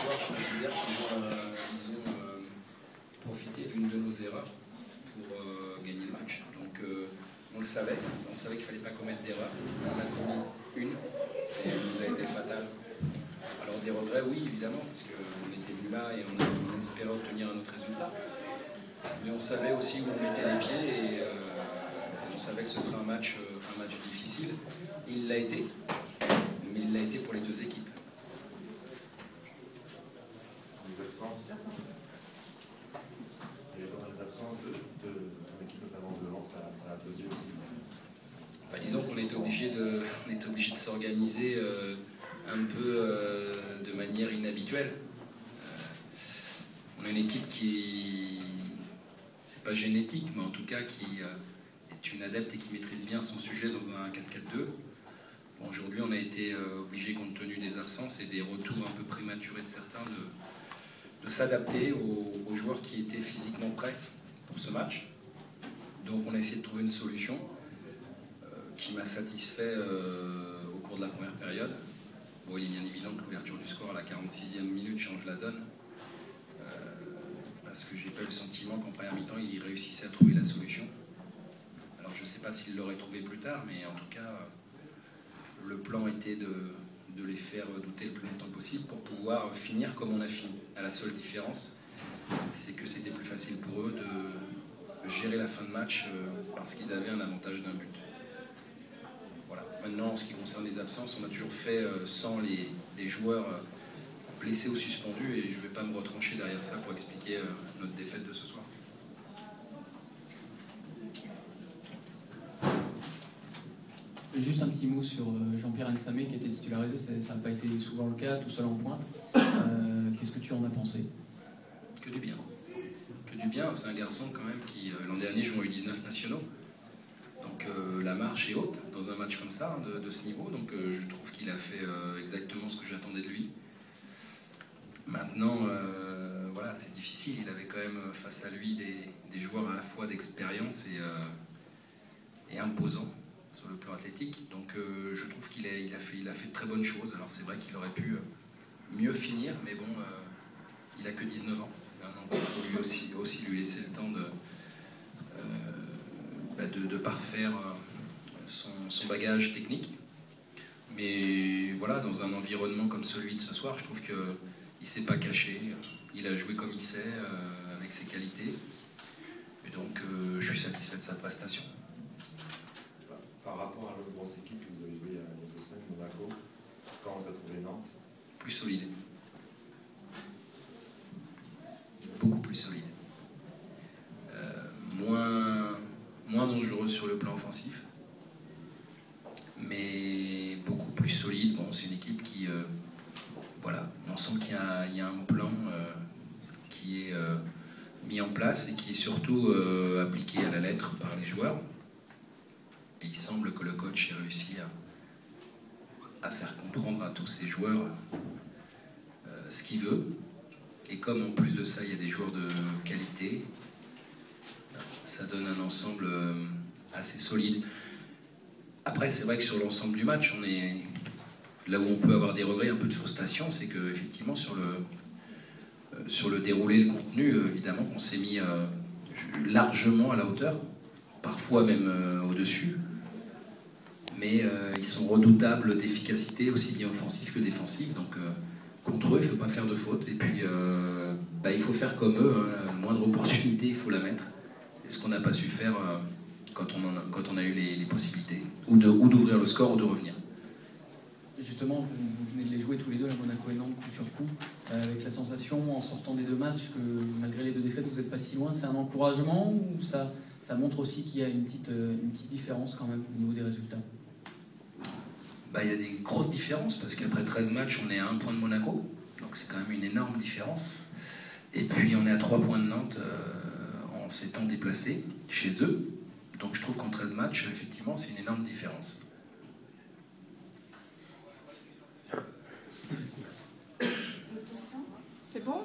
soir, je considère qu'ils ont profité d'une de nos erreurs pour gagner le match. Donc on le savait qu'il ne fallait pas commettre d'erreur. On en a commis une et elle nous a été fatale. Alors des regrets, oui, évidemment, parce qu'on était venu là et on espérait obtenir un autre résultat. Mais on savait aussi où on mettait les pieds et on savait que ce serait un match difficile. Il l'a été, mais il l'a été pour les deux équipes. Et l'absence de ton équipe, notamment devant, ça a pesé aussi. Bah, disons qu'on était obligé de s'organiser un peu de manière inhabituelle. On a une équipe qui, c'est pas génétique, mais en tout cas qui est une adepte et qui maîtrise bien son sujet dans un 4-4-2. Bon, aujourd'hui, on a été obligé, compte tenu des absences et des retours un peu prématurés de certains, de s'adapter aux joueurs qui étaient physiquement prêts pour ce match. Donc on a essayé de trouver une solution qui m'a satisfait au cours de la première période. Bon, il est bien évident que l'ouverture du score à la 46e minute change la donne, parce que j'ai pas eu le sentiment qu'en première mi-temps il réussissait à trouver la solution. Alors je ne sais pas s'il l'aurait trouvé plus tard, mais en tout cas le plan était de les faire douter le plus longtemps possible pour pouvoir finir comme on a fini. À la seule différence, c'est que c'était plus facile pour eux de gérer la fin de match parce qu'ils avaient un avantage d'un but. Voilà. Maintenant, en ce qui concerne les absences, on a toujours fait sans les joueurs blessés ou suspendus, et je ne vais pas me retrancher derrière ça pour expliquer notre défaite de ce soir. Juste un petit mot sur Jean-Pierre Nsamé qui a été titularisé, ça n'a pas été souvent le cas, tout seul en pointe. Qu'est-ce que tu en as pensé? Que du bien. Que du bien, c'est un garçon quand même qui, l'an dernier, jouait U19 nationaux. Donc la marche est haute dans un match comme ça, de ce niveau. Donc je trouve qu'il a fait exactement ce que j'attendais de lui. Maintenant, voilà, c'est difficile. Il avait quand même face à lui des joueurs à la fois d'expérience et imposants sur le plan athlétique. Donc je trouve qu'il a fait de très bonnes choses. Alors c'est vrai qu'il aurait pu mieux finir, mais bon, il a que 19 ans. Donc il faut lui aussi lui laisser le temps de parfaire son bagage technique. Mais voilà, dans un environnement comme celui de ce soir, je trouve qu'il ne s'est pas caché. Il a joué comme il sait, avec ses qualités. Et donc je suis satisfait de sa prestation. Par rapport à l'autre grosse équipe que vous avez joué il y a 2 semaines, Monaco, quand vous avez trouvé Nantes? Plus solide. Beaucoup plus solide. Moins dangereux sur le plan offensif, mais beaucoup plus solide. Bon, c'est une équipe qui, voilà, on sent qu'il y a un plan qui est mis en place et qui est surtout appliqué à la lettre par les joueurs. Et il semble que le coach ait réussi à faire comprendre à tous ses joueurs ce qu'il veut. Et comme en plus de ça, il y a des joueurs de qualité, ça donne un ensemble assez solide. Après, c'est vrai que sur l'ensemble du match, on est là où on peut avoir des regrets, un peu de frustration, c'est qu'effectivement, sur le déroulé, le contenu, évidemment, on s'est mis largement à la hauteur, parfois même au-dessus. Mais ils sont redoutables d'efficacité, aussi bien offensive que défensive. Donc contre eux, il ne faut pas faire de faute. Et puis il faut faire comme eux. Hein. La moindre opportunité, il faut la mettre. Et ce qu'on n'a pas su faire quand on a eu les possibilités. Ou d'ouvrir le score ou de revenir. Justement, vous venez de les jouer tous les deux, la Monaco et Nantes, coup sur coup, avec la sensation, en sortant des 2 matchs, que malgré les 2 défaites, vous n'êtes pas si loin. C'est un encouragement ou ça montre aussi qu'il y a une petite différence quand même au niveau des résultats? Il y a des grosses différences, parce qu'après 13 matchs, on est à 1 point de Monaco. Donc c'est quand même une énorme différence. Et puis on est à 3 points de Nantes en s'étant déplacé chez eux. Donc je trouve qu'en 13 matchs, effectivement, c'est une énorme différence. C'est bon ?